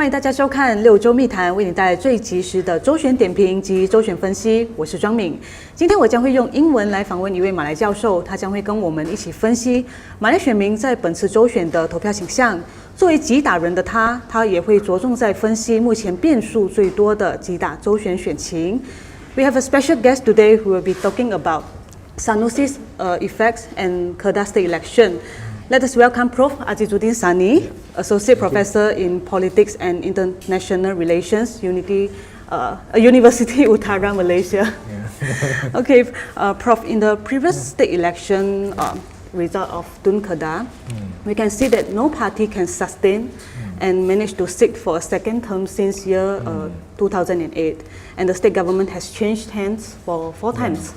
欢迎大家收看六州密谈，为你带来最及时的周选点评及周选分析。我是庄敏，今天我将会用英文来访问一位马来教授，他将会跟我们一起分析马来选民在本次周选的投票倾向。作为吉打人的他也会着重在分析目前变数最多的吉打周选选情。We have a special guest today who will be talking about Sanusi's effects and Kedah state election. Let us welcome Prof. Azizuddin Sani, Associate Professor in Politics and International Relations, University Utara, Malaysia. Yeah. Okay, Prof, in the previous state election result of Tun Kedah, we can see that no party can sustain and manage to sit for a second term since year 2008, and the state government has changed hands for 4 times.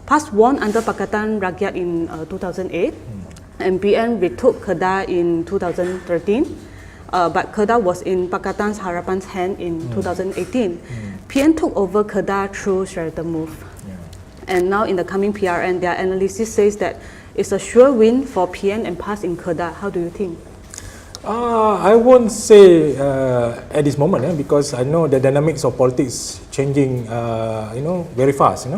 PAS won under Pakatan Rakyat in 2008. And PN retook Kedah in 2013, but Kedah was in Pakatan Harapan's hand in 2018. PN took over Kedah through Sheraton move. And now in the coming PRN, their analysis says that it's a sure win for PN and PAS in Kedah. How do you think? I won't say at this moment because I know the dynamics of politics changing very fast,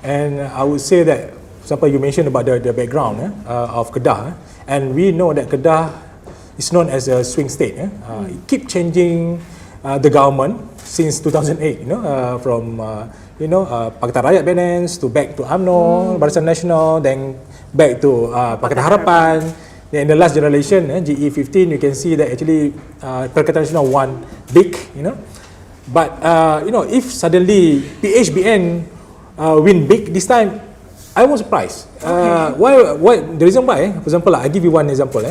and I would say that, for example, you mentioned about the background of Kedah, and we know that Kedah is known as a swing state. It keep changing the government since 2008. From Pakatan Rakyat balance to back to UMNO, Barisan Nasional, then back to Pakatan Harapan. Then in the last generation, GE15, you can see that actually Pakatan Nasional won big. But if suddenly PHBN win big this time, I was surprised. Why? The reason why, for example, I give you one example.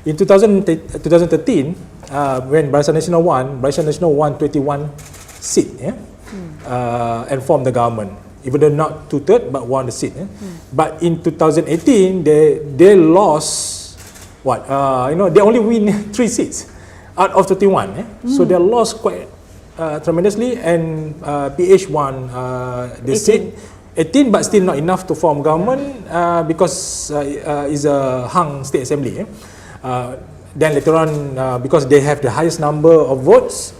In 2013, when Barisan Nasional won 21 seats and formed the government. Even though not 2/3, but won the seat. But in 2018, they lost what? They only win 3 seats out of 21. So they lost quite tremendously, and PH won the seat. 18, but still not enough to form government because it's a hung state assembly. Then later on, because they have the highest number of votes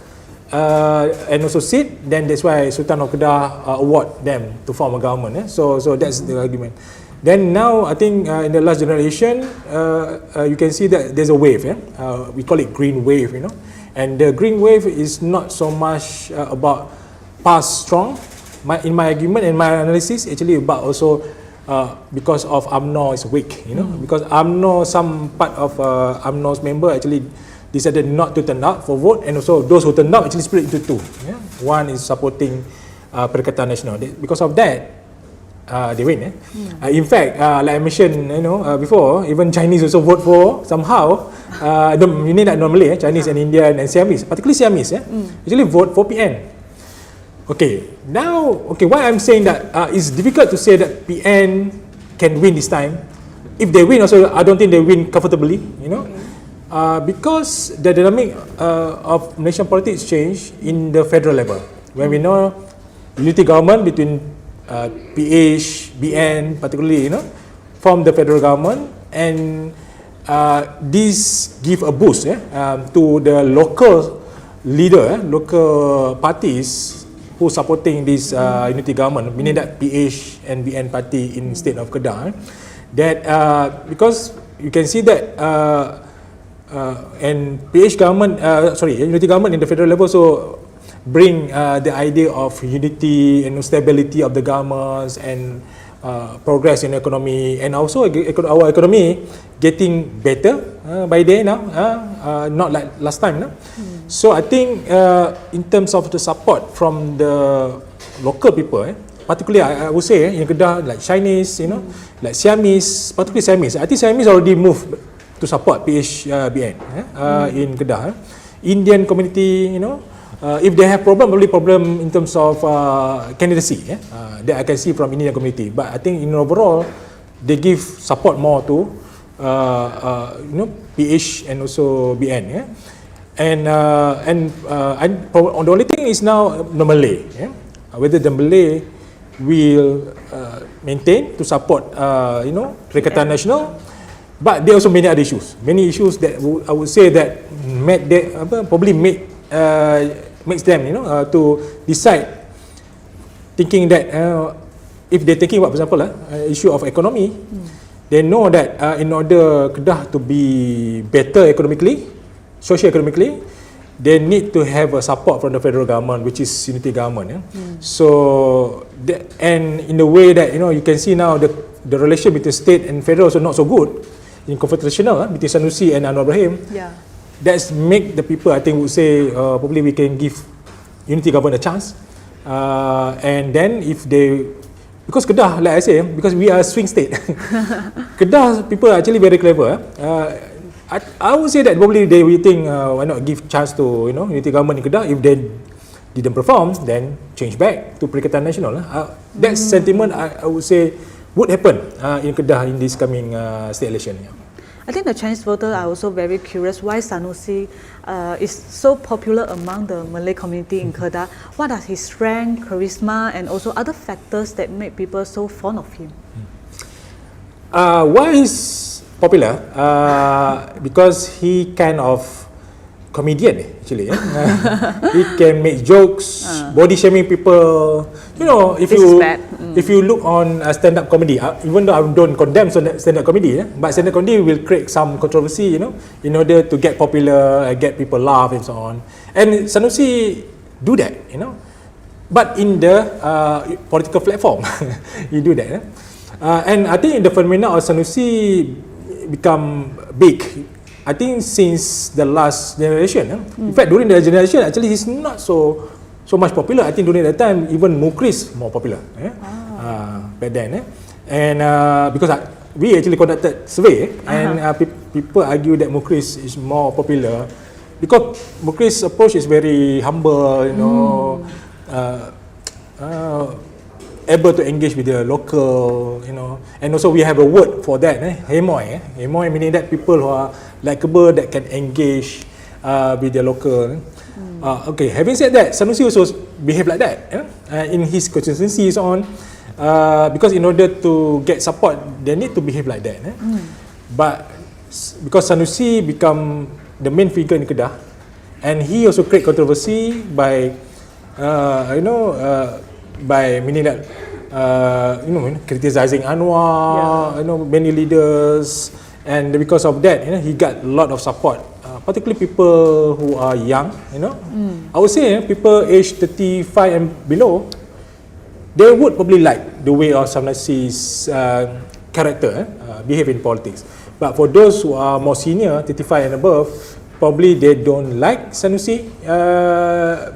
and also seat, then that's why Sultan of Kedah award them to form a government. So that's the argument. Then now, I think in the last generation, you can see that there's a wave. We call it green wave, and the green wave is not so much about PAS strong. In my argument and my analysis, actually about also because of UMNO is weak, because UMNO, some part of UMNO's member actually decided not to turn out for vote, and also those who turned out actually split into 2. One is supporting Perikatan Nasional. Because of that, they win. In fact, like I mentioned, before, even Chinese also vote for somehow. You need that normally, Chinese and Indian and Siamese, particularly Siamese, actually vote for PN. Okay, why I'm saying that it's difficult to say that PN can win this time. If they win also, I don't think they win comfortably, because the dynamic of Malaysian politics change in the federal level. When we know unity government between PH, BN particularly, form the federal government, and this give a boost to the local leader, local parties who supporting this unity government, meaning that PH and BN party in state of Kedah, that because you can see that and PH government, unity government in the federal level also bring the idea of unity and stability of the governments and progress in economy, and also our economy getting better by day now, not like last time. So I think in terms of the support from the local people, particularly I would say in Kedah, like Chinese, like Siamese, particularly Siamese. I think Siamese already moved to support PHBN in Kedah. Indian community, if they have problem in terms of candidacy, that I can see from Indian community. But I think in overall, they give support more to PH and also BN. And the only thing is now the Malay. Whether the Malay will maintain to support, Perikatan Nasional, but there are also many other issues. Many issues that I would say that probably made makes them, to decide, thinking that if they're thinking about, for example, issue of economy, they know that in order Kedah to be better economically, socio-economically, they need to have a support from the federal government, which is unity government. So, and in the way that you can see now the relation between state and federal also not so good in confrontational between Sanusi and Anwar Ibrahim. Yeah. That's make the people, I think, would say probably we can give unity government a chance. And then if they, because Kedah, like I say, because we are a swing state, Kedah people are actually very clever. I would say that probably they will think why not give chance to unity government in Kedah. If they didn't perform, then change back to Perikatan Nasional. That sentiment I would say would happen in Kedah in this coming state election. I think the Chinese voter are also very curious why Sanusi is so popular among the Malay community in Kedah. What are his strength, charisma, and also other factors that make people so fond of him? Why is popular? Because he kind of comedian actually. He can make jokes, body shaming people. If you look on stand-up comedy, even though I don't condemn stand-up comedy, but stand-up comedy will create some controversy, in order to get popular, get people laugh and so on. And Sanusi do that, but in the political platform, he do that. And I think the phenomena of Sanusi become big, I think, since the last generation. In fact, during the generation, actually, he's not so much popular. I think during that time, even Mukris more popular back then. And because we actually conducted survey, and people argue that Mukris is more popular because Mukris' approach is very humble, able to engage with the local, and also we have a word for that, Hemoy. Hemoy meaning that people who are likable, that can engage with the local. Okay, having said that, Sanusi also behave like that in his constituency so on, because in order to get support, they need to behave like that. But because Sanusi become the main figure in Kedah, and he also create controversy by, by meaning that criticizing Anwar, many leaders, and because of that, he got a lot of support, particularly people who are young. I would say people aged 35 and below, they would probably like the way of Sanusi's character behave in politics. But for those who are more senior, 35 and above, probably they don't like Sanusi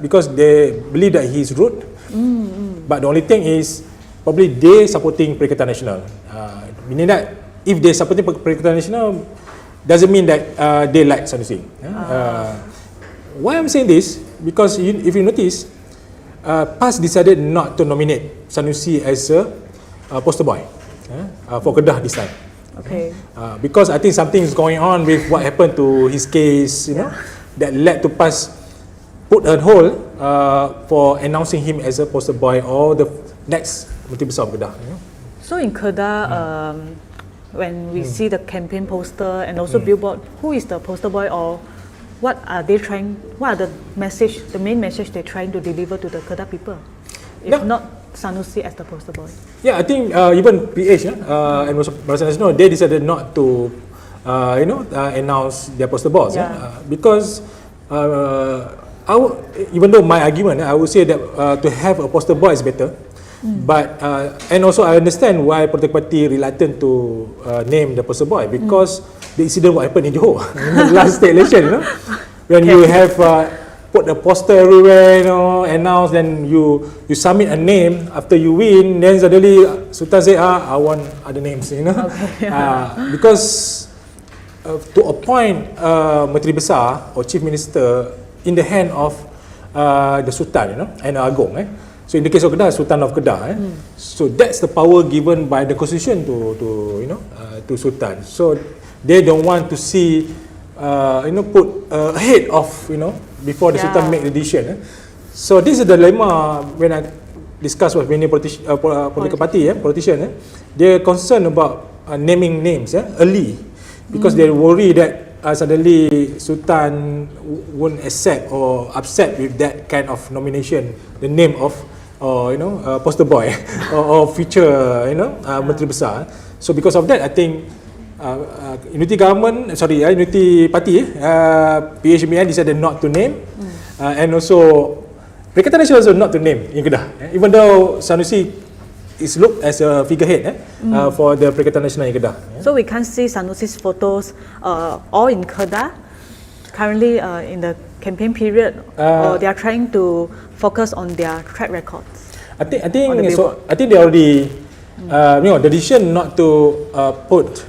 because they believe that he is rude. But the only thing is, probably they supporting Perikatan Nasional. Meaning that if they supporting Perikatan Nasional, doesn't mean that they like Sanusi. Why I'm saying this? Because if you notice, PAS decided not to nominate Sanusi as a poster boy for Kedah this time. Okay. Because I think something is going on with what happened to his case, that led to PAS put a hold for announcing him as a poster boy or the next Menteri Besar of Kedah. So in Kedah, when we see the campaign poster and also billboard, who is the poster boy, or what are they trying? What are the main message they're trying to deliver to the Kedah people? If not Sanusi as the poster boy. Yeah, I think even PH and Barisan Nasional, they decided not to, announce their poster boys because. Even though my argument, I would say that to have a poster boy is better, but and also I understand why political party reluctant to name the poster boy, because the incident what happened in Johor in the last state election, when you have put a poster everywhere, announce, then you submit a name after you win, then suddenly Sultan say, I want other names, because to appoint Menteri Besar or Chief Minister in the hand of the Sultan, and Agong. So in the case of Kedah, Sultan of Kedah. So that's the power given by the Constitution to Sultan. So they don't want to see, put ahead of, before the Sultan make the decision. So this is the dilemma when I discuss with many political party, politicians. They're concerned about naming names early, because they worry that suddenly Sultan won't accept or upset with that kind of nomination, the name of poster boy or future Menteri Besar. So because of that, I think Unity Party PHMN decided not to name, and also Perikatan Nasional also not to name in Kedah, even though Sanusi is looked as a figurehead for the Perikatan Nasional in Kedah. So we can see Sanusi's photos all in Kedah currently in the campaign period, or they are trying to focus on their track records. I think they already the decision not to put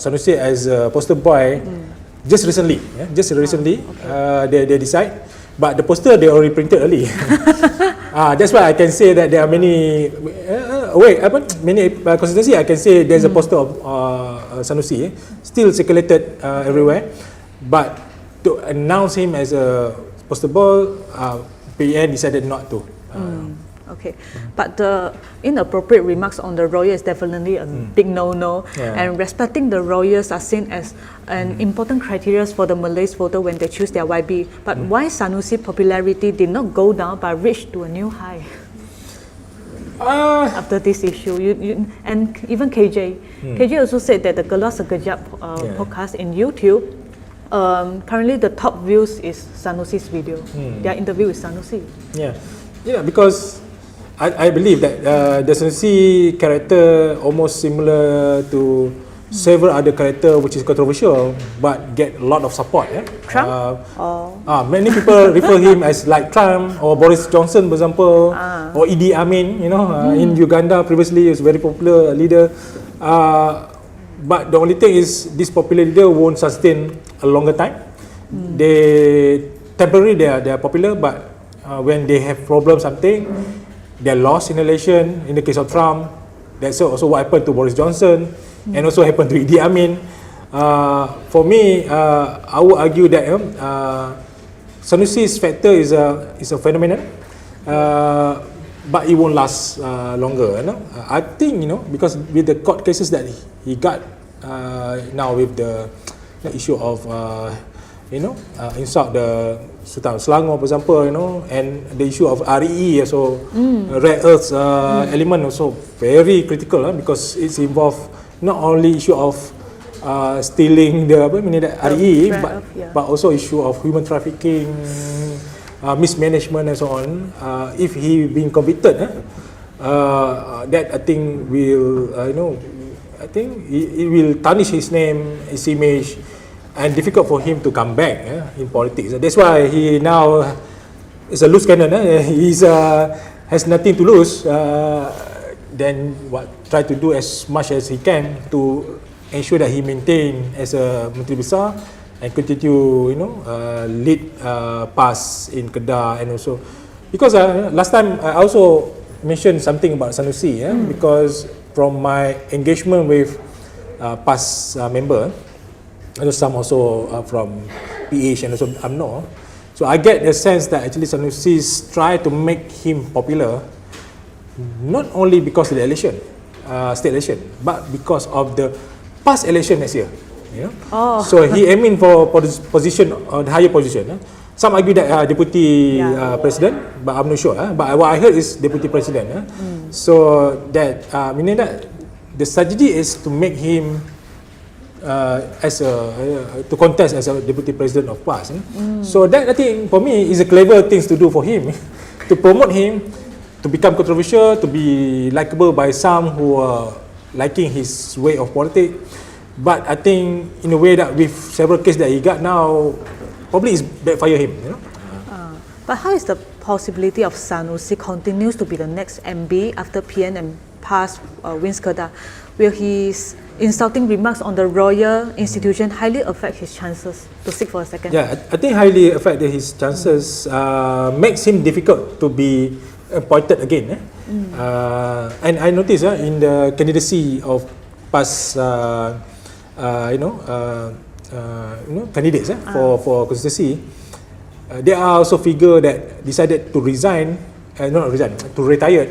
Sanusi as a poster boy just recently. They decide, but the poster they already printed early. That's why I can say that there are many constituency. I can say there's a poster of Sanusi still circulated everywhere, but to announce him as a poster boy, PN decided not to. Okay, but the inappropriate remarks on the royal is definitely a big no-no, and respecting the royals are seen as an important criteria for the Malays voter when they choose their YB. But why Sanusi popularity did not go down but reach to a new high after this issue? And even KJ also said that the Gelap Sekejap podcast in YouTube, currently the top views is Sanusi's video. Their interview with Sanusi. Yeah, because I believe that the Sanusi character almost similar to several other character which is controversial but get a lot of support. Trump? Many people refer him as like Trump or Boris Johnson, for example, or Idi Amin. In Uganda previously he was a very popular leader. But the only thing is this popular leader won't sustain a longer time. They temporarily they are popular, but when they have problems something, they are lost in election. In the case of Trump, that's also what happened to Boris Johnson, and also happened to Idi Amin. For me, I would argue that Sanusi's factor is a phenomenon, but it won't last longer. I think because with the court cases that he got now with the issue of insult the Sultan Selangor, for example, and the issue of RE also, rare earths element also very critical because it's involved not only issue of stealing the RE, but also issue of human trafficking, mismanagement and so on. If he being convicted, that I think will I think it will tarnish his name, his image, and difficult for him to come back in politics. That's why he now is a loose cannon. He has nothing to lose. Then try to do as much as he can to ensure that he maintain as a Menteri Besar and continue, lead PAS in Kedah, and also because last time I also mentioned something about Sanusi, because from my engagement with PAS member. Some also from PH and also UMNO. So I get the sense that actually Sanusi try to make him popular, not only because of the election, state election, but because of the past election next year. So he aiming for position, the higher position. Some argue that deputy president, but I'm not sure. But what I heard is deputy president. So that meaning that the strategy is to make him to contest as a deputy president of PAS. So that I think for me is a clever things to do for him, to promote him, to become controversial, to be likable by some who are liking his way of politics. But I think in a way that with several cases that he got now, probably is backfire him. But how is the possibility of Sanusi continues to be the next MB after PN and PAS wins Kedah? Will his insulting remarks on the royal institution highly affect his chances to seek for a second? Yeah, I think highly affect his chances. Makes him difficult to be appointed again. And I noticed in the candidacy of PAS, candidates for constituency, there are also figures that decided to resign, not resign, to retire,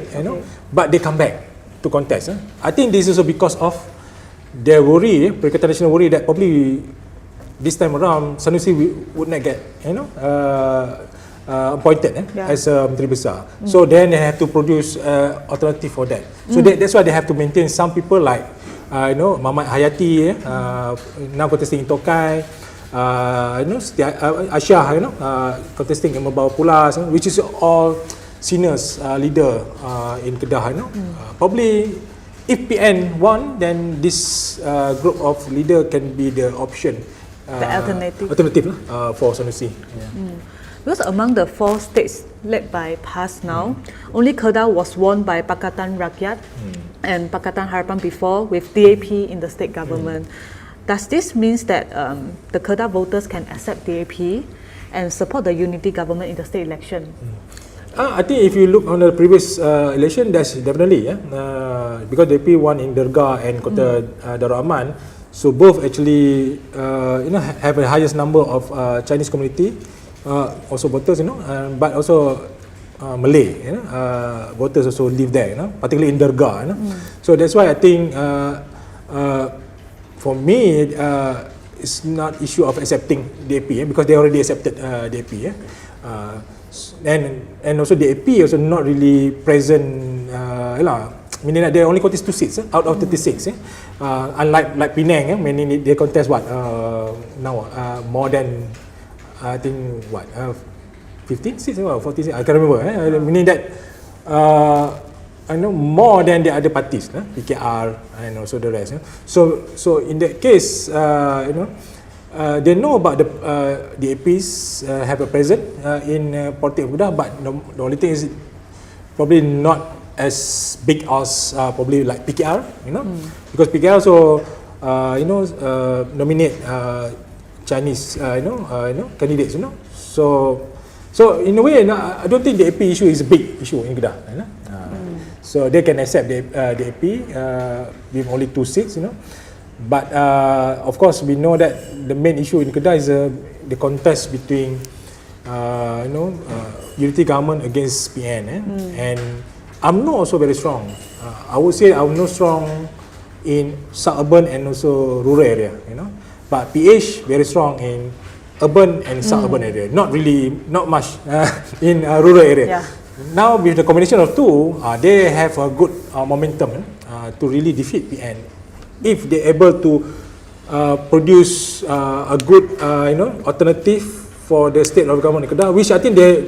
but they come back to contest. I think this is also because of their worry, Perikatan Nasional worry that probably this time around Sanusi would not get appointed as a Menteri Besar. So then they have to produce alternative for that. So that's why they have to maintain some people like Muhammad Hayati, now contesting in Tokai, Aisyah, contesting in Membawa Pulas, which is all seniors leader in Kedah. Probably if PN won, then this group of leader can be the option, the alternative for Sanusi. Because among the 4 states led by PAS now, only Kedah was won by Pakatan Rakyat and Pakatan Harapan before, with DAP in the state government. Does this mean that the Kedah voters can accept DAP and support the unity government in the state election? I think if you look on the previous election, that's definitely because DAP won in Derga and Kota Darul Aman, so both actually have the highest number of Chinese community. Also voters, but also Malay, voters also live there, particularly in Derga. So that's why I think for me it's not issue of accepting DAP because they already accepted DAP. And also DAP also not really present, meaning that they only contest 2 seats out of 36. Unlike Penang, meaning they contest now more than I think 15 seats or 14 seats, I can't remember. Meaning that I know more than the other parties, PKR and also the rest. So in that case, they know about the APs have a presence in politics of Kedah, but the only thing is probably not as big as probably like PKR, because PKR also nominate Chinese candidates, so in a way I don't think the AP issue is a big issue in Kedah, so they can accept the AP with only 2 seats, but of course we know that the main issue in Kedah is the contest between unity government against PN, and UMNO also very strong. I would say UMNO strong in suburban and also rural area, but PH very strong in urban and suburban area, not much in rural area. Now with the combination of 2, they have a good momentum to really defeat PN if they're able to produce a good alternative for the state of government in Kedah, which I think they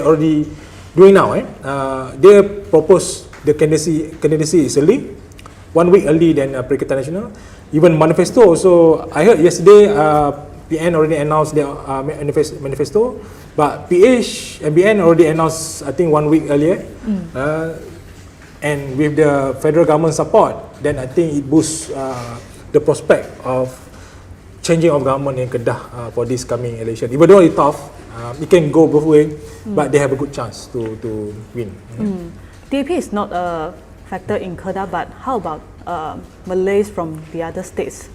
already doing now. They propose the candidacy is early, 1 week early than Perikatan Nasional. Even manifesto also, I heard yesterday PN already announced their manifesto, but PH and BN already announced I think 1 week earlier. And with the federal government support, then I think it boosts the prospect of changing of government in Kedah for this coming election. Even though it's tough, it can go both ways, but they have a good chance to win. DAP is not a factor in Kedah, but how about Malays from the other states?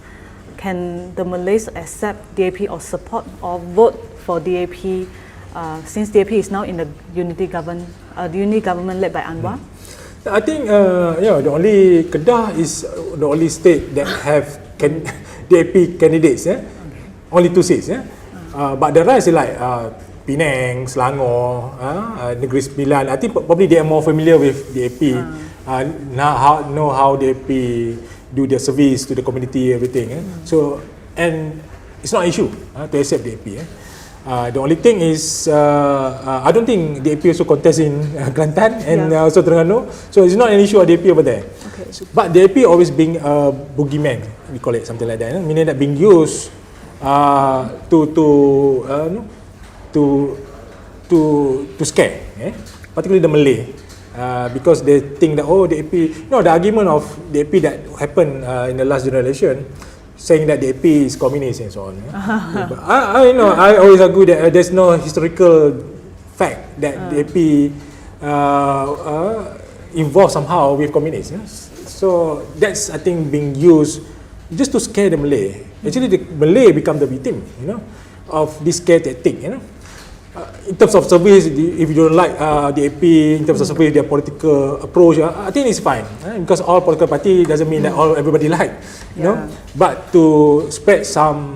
Can the Malays accept DAP or support or vote for DAP since DAP is now in the unity government led by Anwar? I think the only Kedah is the only state that have DAP candidates. Only 2 seats. But the rest is like Penang, Selangor, Negeri Sembilan. I think probably they are more familiar with DAP. Know how DAP do their service to the community, everything. So, and it's not an issue to accept DAP. The only thing is, I don't think DAP also contest in Kelantan and also Terengganu. So it's not an issue of DAP over there. Okay. But DAP always being a boogeyman, we call it something like that. Meaning that being used to scare, particularly the Malay. Because they think that DAP, the argument of DAP that happened in the last general election, saying that DAP is communist and so on. But I always argue that there's no historical fact that DAP involved somehow with communists. So that's, I think, being used just to scare the Malay. Actually, the Malay become the victim, of this scare tactic. in terms of service, if you don't like the AP, in terms of service, their political approach, I think it's fine. Because all political party doesn't mean that everybody like, you know. But to spread some,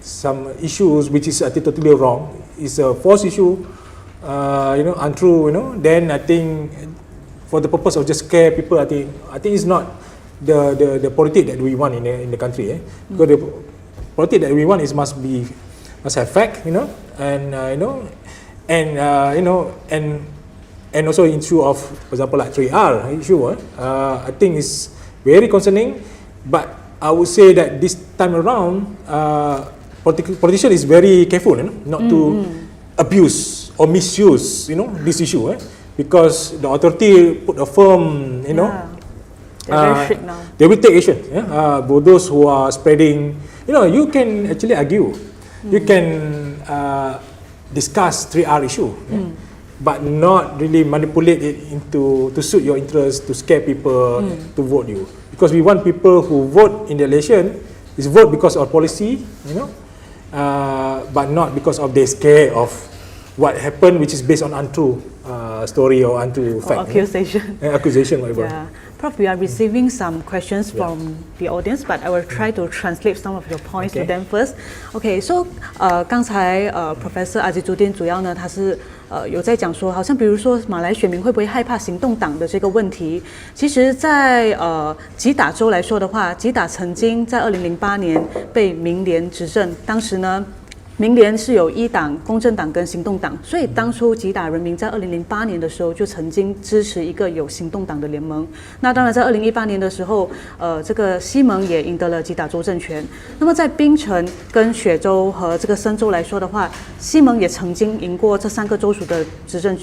some issues which is I think totally wrong, is a false issue, untrue, then I think for the purpose of just scare people, I think it's not the politics that we want in the country. Because the politics that we want must have fact, and also issue of, for example, like 3R issue. I think is very concerning, but I would say that this time around, politician is very careful, not to abuse or misuse, this issue, because the authority put a firm, very strict now. They will take action. For those who are spreading, you can actually argue, you can discuss 3R issue, but not really manipulate it to suit your interest, to scare people to vote you. Because we want people who vote in the election is vote because of policy, but not because of they scare of what happened, which is based on untrue story or untrue fact. Accusation. Accusation, whatever. Yeah. Prof, we are receiving some questions from the audience, but I will try to translate some of your points to them first. Okay, so 刚才Professor Azizuddin 主要呢，他是有在讲说，好像比如说马来选民会不会害怕行动党的这个问题。其实在吉打州来说的话，吉打曾经在2008年被民联执政，当时呢，民联是有一党、公正党跟行动党，所以当初吉打人民在2008年的时候就曾经支持一个有行动党的联盟。那当然在2018年的时候，这个希盟也赢得了吉打州政权。那么在槟城跟雪州和这个森州来说的话，希盟也曾经赢过这3个州属的执政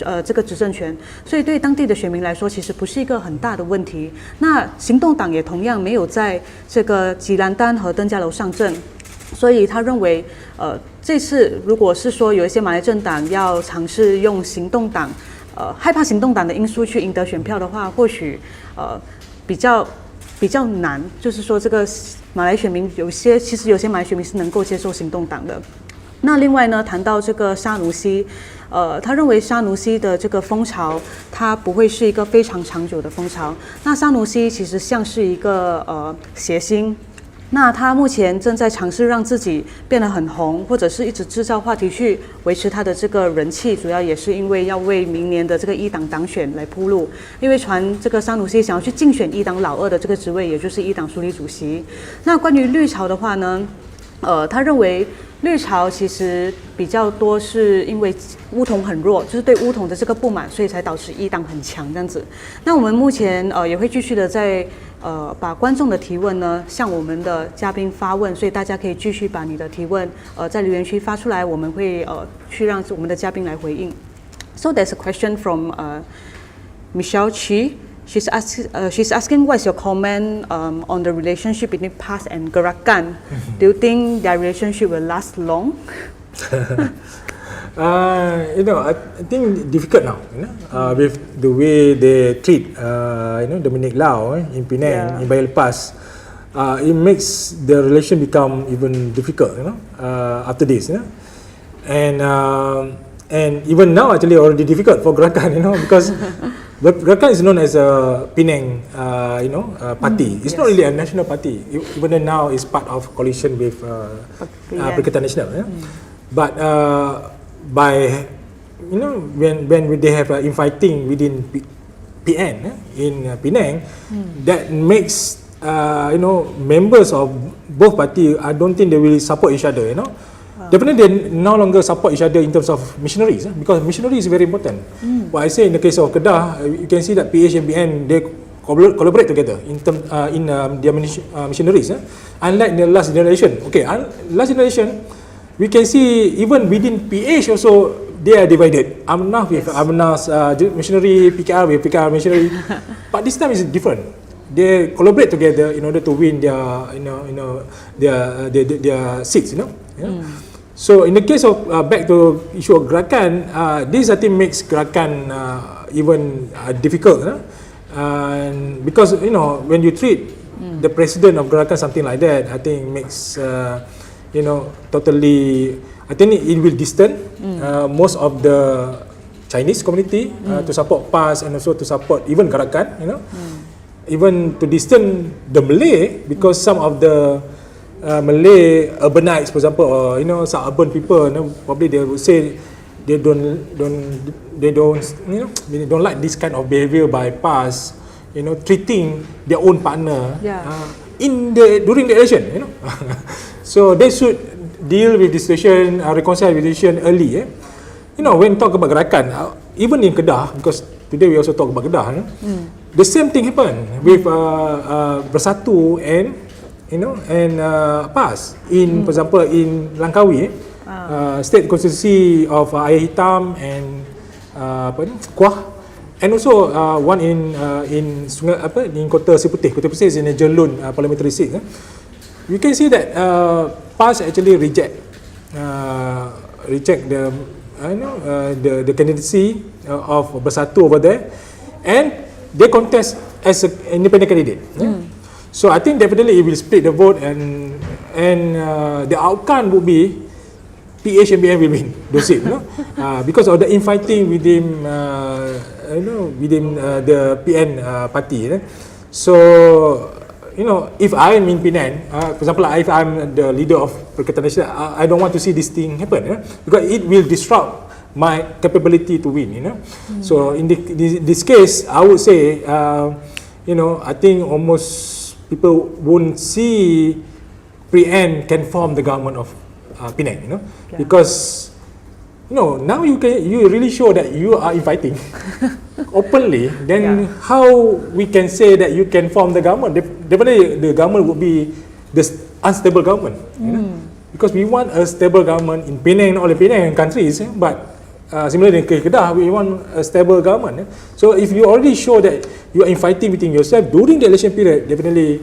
权，所以对当地的选民来说，其实不是一个很大的问题。那行动党也同样没有在这个吉兰丹和登嘉楼上阵。所以他认为，这次如果是说有一些马来政党要尝试用行动党，害怕行动党的因素去赢得选票的话，或许比较难。就是说，这个马来选民其实有些马来选民是能够接受行动党的。那另外呢，谈到这个沙努西，他认为沙努西的这个风潮，它不会是一个非常长久的风潮。那沙努西其实像是一个谐星。那他目前正在尝试让自己变得很红，或者是一直制造话题去维持他的这个人气，主要也是因为要为明年的这个一党党选来铺路。因为传这个沙努西想要去竞选一党老二的这个职位，也就是一党署理主席。那关于绿潮的话呢，他认为绿潮其实比较多是因为巫统很弱，就是对巫统的这个不满，所以才导致一党很强这样子。那我们目前也会继续的在把观众的提问呢向我们的嘉宾发问，所以大家可以继续把你的提问在留言区发出来，我们会去让我们的嘉宾来回应。So there's a question from Michelle Chi. She's asking what's your comment on the relationship between PAS and Gerakan. Do you think their relationship will last long? I think difficult now, with the way they treat, Dominic Lau in Penang, in Bayal Pass. It makes the relation become even difficult, after this, and even now actually already difficult for Gerakan, because Gerakan is known as a Penang, party. It's not really a national party, even though now it's part of coalition with Perikatan Nasional. But by when they have infighting within PN in Penang, that makes members of both parties, I don't think they will support each other. Definitely they no longer support each other in terms of missionaries, because missionary is very important. What I say in the case of Kedah, you can see that PH and PN they collaborate together in their missionaries. Unlike the last generation, last generation, we can see even within PH also they are divided. Amnah with Amnah's missionary, PKR with PKR missionary. But this time is different. They collaborate together in order to win their their seats. So in the case of back to issue of Gerakan, this I think makes Gerakan even difficult. And because when you treat the president of Gerakan something like that, I think makes totally I think it will distance most of the Chinese community to support PAS and also to support even Gerakan, even to distance the Malay, because some of the Malay urbanites, for example, or some urban people, probably they would say they don't like this kind of behavior by PAS, treating their own partner during the election, So they should deal with this situation, reconcile with this situation early. When talk about Gerakan, even in Kedah, because today we also talk about Kedah, the same thing happened with Bersatu and PAS in, for example, in Langkawi, state constituency of Ayah Hitam and Kuah, and also one in Sungai in Kota Seputih. Kota Seputih is in a Jelun parliamentary seat. You can see that PAS actually reject the candidacy of Bersatu over there, and they contest as an independent candidate. So I think definitely it will split the vote, and the outcome would be PH and BN will win those seats, because of the infighting within the PN party. So if I am in Penang, for example, if I'm the leader of Perikatan Nasional, I don't want to see this thing happen, because it will disrupt my capability to win. So in this case, I would say, I think almost people won't see PN can form the government of Penang, because now you really show that you are inviting openly. Then how we can say that you can form the government? Definitely the government would be the unstable government, because we want a stable government in Penang, not only Penang countries, but similarly in Kedah, we want a stable government. So if you already show that you are infighting between yourself during the election period, definitely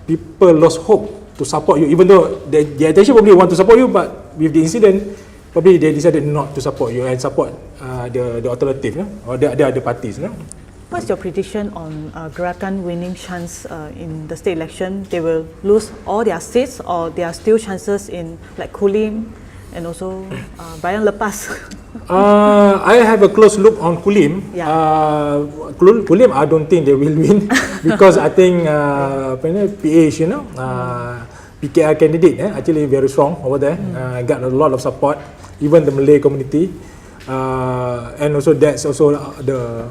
people lost hope to support you, even though the attention probably want to support you, but with the incident, probably they decided not to support you and support the alternative, or the other parties. What's your prediction on Gerakan winning chance in the state election? They will lose all their seats, or there are still chances in like Kulim and also Brian Lepas? I have a close look on Kulim. Kulim, I don't think they will win because I think PH, PKR candidate actually very strong over there. Got a lot of support, even the Malay community, and also that's also the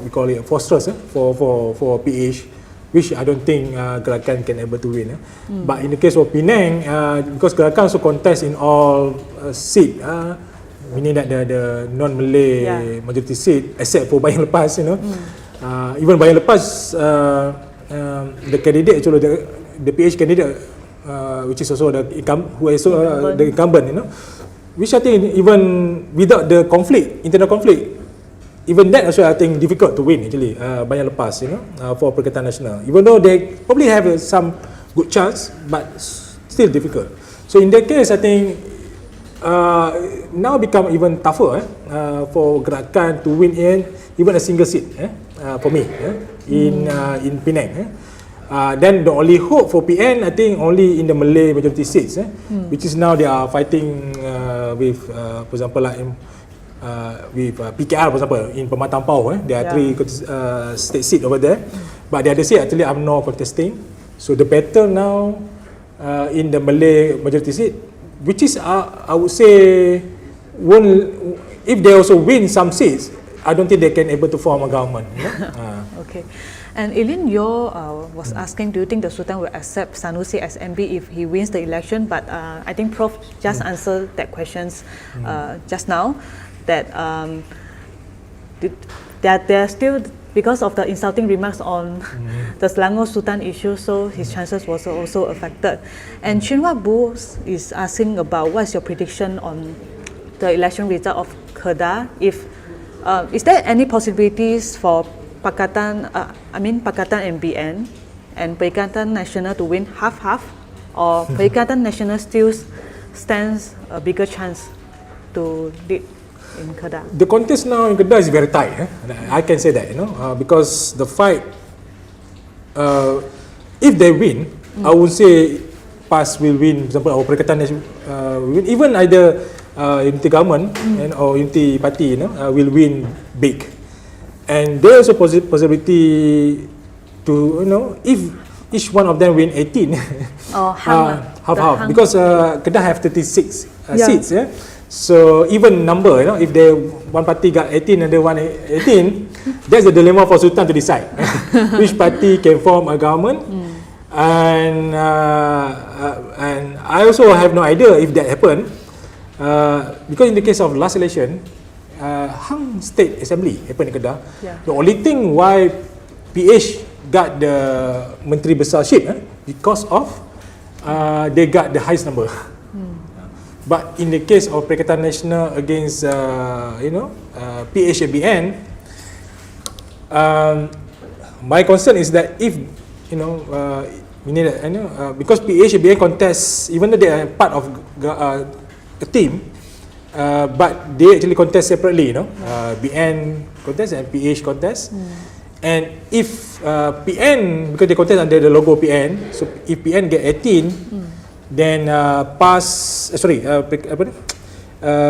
we call it fortress for PH, which I don't think Gerakan can able to win. But in the case of Penang, because Gerakan also contest in all seat, meaning that the non-Malay majority seat, except for Bayan Lepas, even Bayan Lepas, the candidate actually the PH candidate, which is also the incumbent, which I think even without the conflict, internal conflict, even that also I think difficult to win actually. Bayan Lepas, for Perikatan Nasional, even though they probably have some good chance, but still difficult. So in that case, I think now become even tougher for Gerakan to win even a single seat for me in Penang. Then the only hope for PN, I think, only in the Malay majority seats, which is now they are fighting with, for example, like with PKR, for example, in Pematang Pau. There are 3 state seats over there, but the other seat actually I'm not contesting. So the battle now in the Malay majority seat, which is I would say, if they also win some seats, I don't think they can able to form a government. Okay. And Eileen was asking, do you think the Sultan will accept Sanusi as MB if he wins the election? But I think Prof just answered that questions just now, that they're still, because of the insulting remarks on the Selangor Sultan issue, so his chances was also affected. And Chinua Bu is asking about what's your prediction on the election result of Kedah? If is there any possibilities for Pakatan and BN and Perikatan Nasional to win half-half, or Perikatan Nasional still stands a bigger chance to lead in Kedah? The contest now in Kedah is very tight. I can say that, because the fight, if they win, I would say PAS will win, for example, our Perikatan will win, even either unity government or unity party, will win big. And there is a possibility to, if each one of them win 18, half, because Kedah have 36 seats, yeah. So even number, if they one party got 18 and the one 18, that's the dilemma for Sultan to decide which party can form a government. And I also have no idea if that happened, because in the case of last election, Hang State Assembly happened in Kedah. The only thing why PH got the Menteri Besar seat because of they got the highest number. But in the case of Perikatan Nasional against PH and BN, my concern is that if because PH and BN contest, even though they are part of a team, but they actually contest separately, BN contest and PH contest. And if PN, because they contest under the logo PN, so if PN get 18, then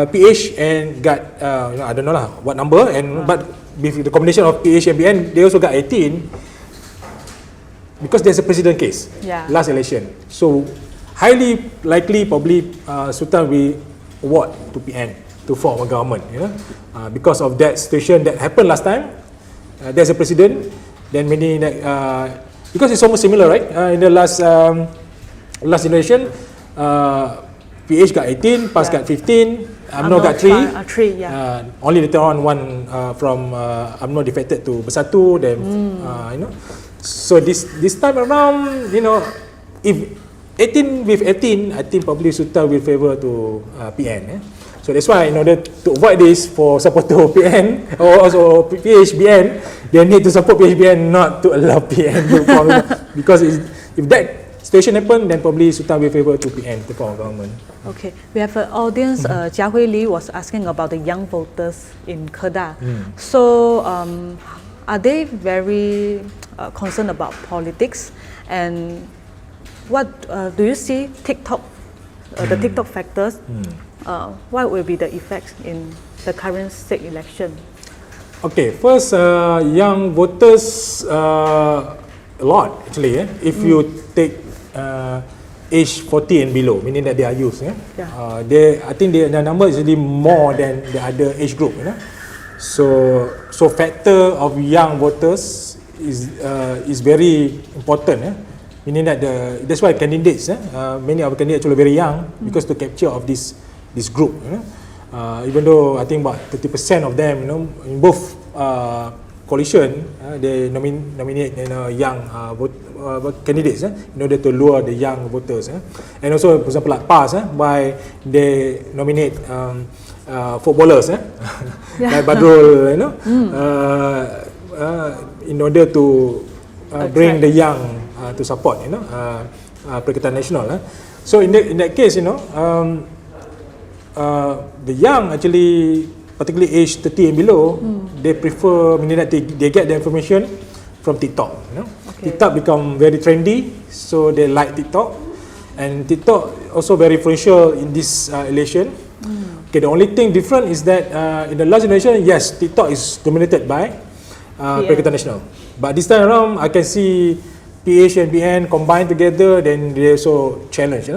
PH and got I don't know lah what number, and but with the combination of PH and BN, they also got 18 because there's a president case last election. So highly likely, probably Sultan will award to PN to form a government, because of that situation that happened last time. There's a president, then many because it's almost similar, right? In the last generation, PH got 18, PAS got 15, UMNO got 3. Only later on one from UMNO defected to Bersatu, then So this time around, if 18 with 18, I think probably Sultan will favour to PN. So that's why, in order to avoid this, for supporter PN or also PHBN, they need to support PHBN, not to allow PN to form, because if that situation happen, then probably Sultan will favour to PN to form government. Okay, we have an audience. Jia Hui Li was asking about the young voters in Kedah. So are they very concerned about politics? And what do you see TikTok, the TikTok factors? What will be the effects in the current state election? Okay, first, young voters, a lot actually. If you take age 40 and below, meaning that they are youth, I think their number is really more than the other age group. So factor of young voters is very important. Meaning that that's why candidates, many of the candidates are very young, because to capture of this group, even though I think about 30% of them, in both coalition, they nominate young candidates in order to lure the young voters. And also, for example, like PAS, why they nominate footballers, like Badrul, in order to bring the young to support, Perikatan Nasional. So in that case, the young actually, particularly age 30 and below, they prefer, meaning that they get the information from TikTok. TikTok become very trendy, so they like TikTok, and TikTok also very influential in this election. Okay, the only thing different is that in the last election, yes, TikTok is dominated by Perikatan Nasional, but this time around, I can see PH and BN combined together, then they also challenge,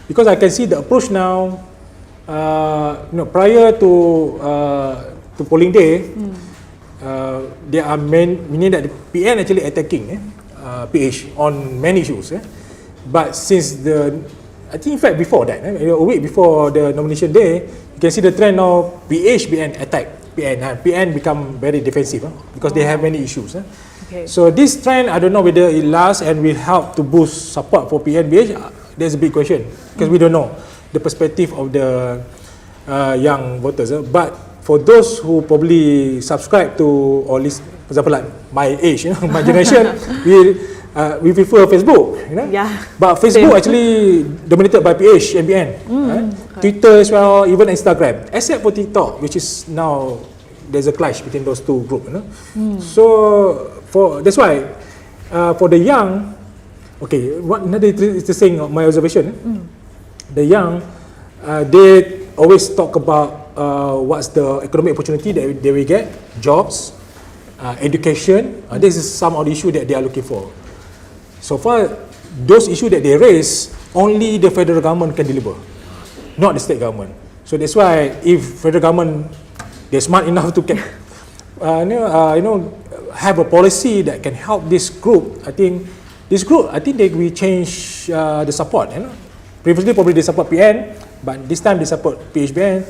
because I can see the approach now. Prior to polling day, there are meaning that the PN actually attacking PH on many issues. But since I think in fact before that, a week before the nomination day, you can see the trend now. PH BN attack PN. PN become very defensive because they have many issues. So this trend, I don't know whether it lasts and will help to boost support for PN BH. There's a big question, because we don't know the perspective of the young voters. But for those who probably subscribe to, or list, for example, like my age, my generation, we prefer Facebook. But Facebook actually dominated by PH and BN. Twitter as well, even Instagram, except for TikTok, which is now there's a clash between those two groups. So that's why for the young, Okay, what another interesting my observation. The young, they always talk about what's the economic opportunity that they will get, jobs, education. This is some of the issue that they are looking for. So far, those issues that they raise, only the federal government can deliver, not the state government. So that's why if federal government, they're smart enough to get, have a policy that can help this group, I think they will change the support. Previously probably they support PN, but this time they support PHBN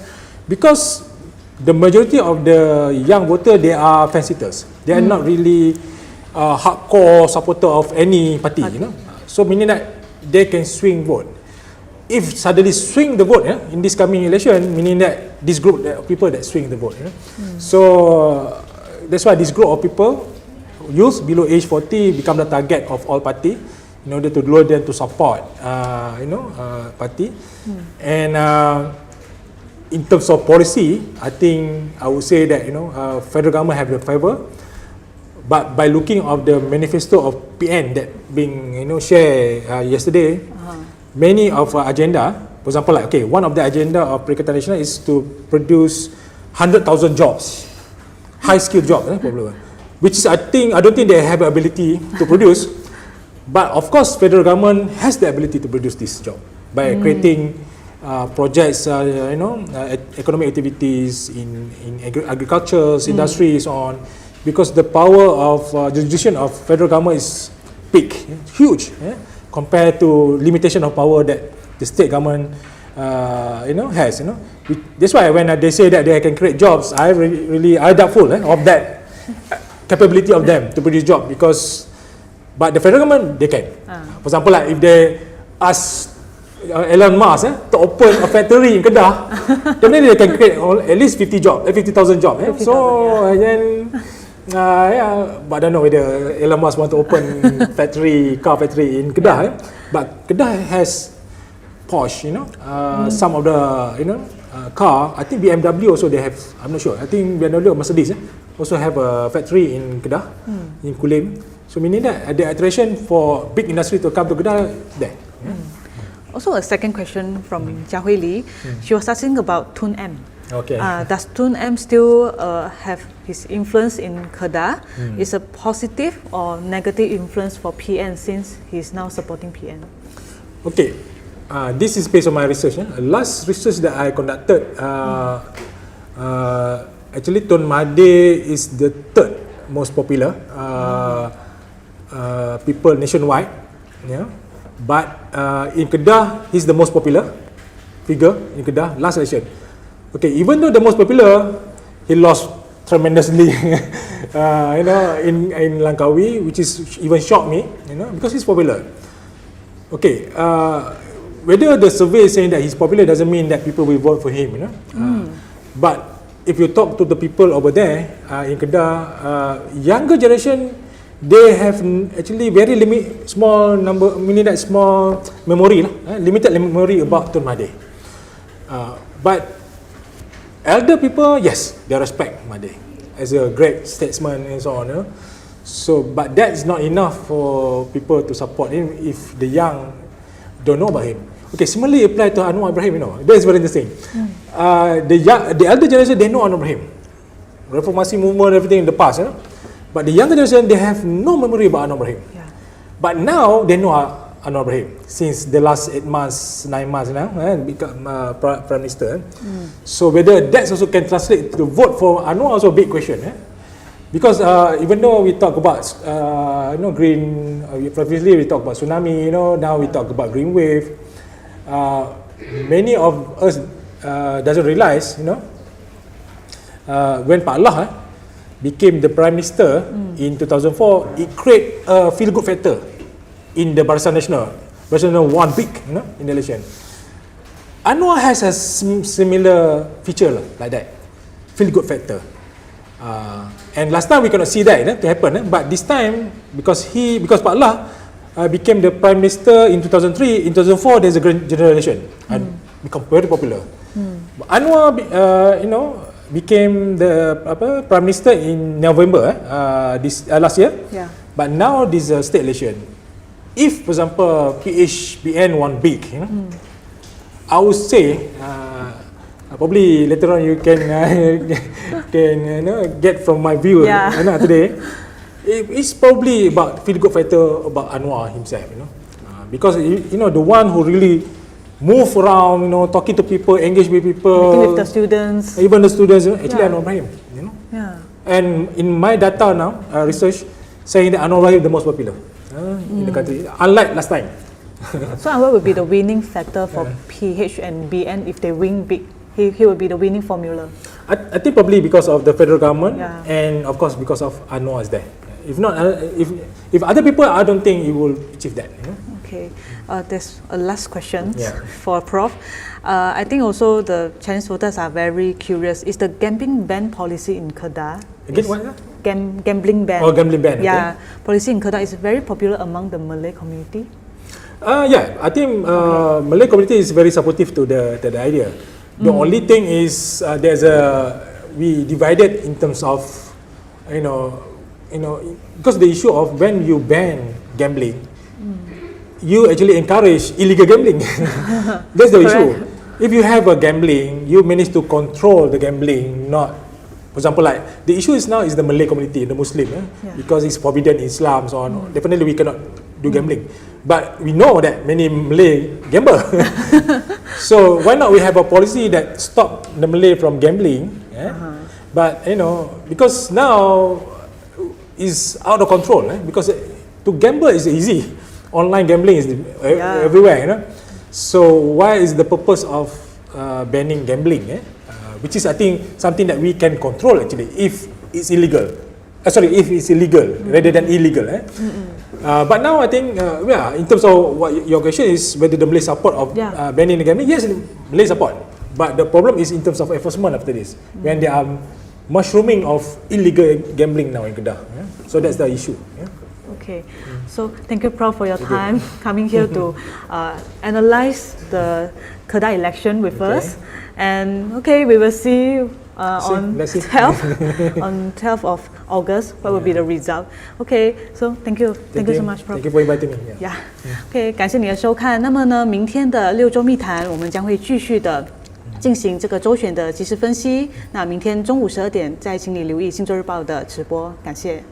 because the majority of the young voter, they are fence-sitters. They are not really hardcore supporter of any party. So meaning that they can swing vote. If suddenly swing the vote in this coming election, meaning that this group of people that swing the vote. So that's why this group of people, youth below age 40, become the target of all party in order to lure them to support, party. And in terms of policy, I think I would say that federal government have the favor, but by looking of the manifesto of PN that being shared yesterday, many of agenda, for example, like one of the agenda of Perikatan Nasional is to produce 100,000 jobs, high skilled jobs, which is I don't think they have the ability to produce. But of course, federal government has the ability to produce this job by creating projects, economic activities in agriculture, industries, on, because the power of jurisdiction of federal government is big, huge, compared to limitation of power that the state government, has. That's why when they say that they can create jobs, I doubtful of that capability of them to produce jobs because. But the federal government, they can. For example, like if they ask Elon Musk to open a factory in Kedah, then they can create at least 50,000 jobs. So then, but I don't know whether Elon Musk want to open car factory in Kedah. But Kedah has Porsche, some of the car. I think BMW also they have. I'm not sure. I think BMW or Mercedes also have a factory in Kedah, in Kulim. So meaning that the attraction for big industry to come to Kedah there. Also a second question from Jia Hui Li. She was asking about Tun M. Okay. Does Tun M still have his influence in Kedah? Is a positive or negative influence for PN since he's now supporting PN? Okay. This is based on my research. Last research that I conducted, actually Tun Made is the third most popular people nationwide, but in Kedah he's the most popular figure in Kedah last election. Okay, even though the most popular, he lost tremendously, in Langkawi, which is even shocked me, because he's popular. Okay, whether the survey is saying that he's popular doesn't mean that people will vote for him, but if you talk to the people over there in Kedah, younger generation, they have actually very small number, meaning that small memory, limited memory about Tun Made. But elder people, yes, they respect Made as a great statesman and so on. So, but that is not enough for people to support him if the young don't know about him. Okay, similarly apply to Anwar Ibrahim. That is very interesting. The elder generation, they know Anwar Ibrahim, reformasi movement, everything in the past. But the younger generation, they have no memory about Anwar Ibrahim. But now they know Anwar Ibrahim since the last 8 months, 9 months now, become Prime Minister. So whether that also can translate to vote for Anwar, also a big question. Because even though we talk about green, previously we talk about tsunami, now we talk about green wave. Many of us doesn't realize, when Pak Allah became the Prime Minister in 2004, it create a feel-good factor in the Barisan Nasional. Barisan Nasional won big, in the election. Anwar has a similar feature like that, feel-good factor. And last time we cannot see that to happen, but this time because Pak Allah became the Prime Minister in 2003, in 2004 there's a general election and become very popular. Anwar, became the Prime Minister in November this last year. But now this state election, if, for example, PHBN won big, I would say probably later on you can get from my view today. It's probably about feel good fighter about Anwar himself, because the one who really move around, talking to people, engage with people, meeting with the students, even the students, actually Anwar Ibrahim, Yeah. And in my data now, research saying that Anwar Ibrahim is the most popular in the country, unlike last time. So Anwar will be the winning factor for PH and BN if they win big. He will be the winning formula. I think probably because of the federal government and of course because of Anwar is there. If not, if other people, I don't think he will achieve that. Okay, there's a last question for Prof. I think also the Chinese voters are very curious. Is the gambling ban policy in Kedah? Again, what? Gambling ban. Oh, gambling ban. Yeah, policy in Kedah is very popular among the Malay community. I think Malay community is very supportive to the idea. The only thing is we divided in terms of because the issue of when you ban gambling, you actually encourage illegal gambling. That's the issue. If you have a gambling, you manage to control the gambling, not, for example, like the issue is now is the Malay community, the Muslim, because it's forbidden in Islam, so on. Definitely we cannot do gambling. But we know that many Malay gamble. So why not we have a policy that stop the Malay from gambling? But because now is out of control. Because to gamble is easy. Online gambling is everywhere. So why is the purpose of banning gambling? Which is I think something that we can control actually if it's illegal. If it's illegal rather than illegal. But now I think, in terms of what your question is whether the Malay support of banning the gambling, yes, Malay support. But the problem is in terms of enforcement after this, when there are mushrooming of illegal gambling now in Kedah. So that's the issue. Okay, so thank you, Prof, for your time coming here to analyze the Kedah election with us. And we will see you on 12th of August, what will be the result? Okay, so thank you so much, Prof. Thank you for inviting me. OK， 感谢你的收看。那么呢，明天的6州密谈，我们将会继续的进行这个周选的即时分析。那明天中午12点，再请你留意《星洲日报》的直播。感谢。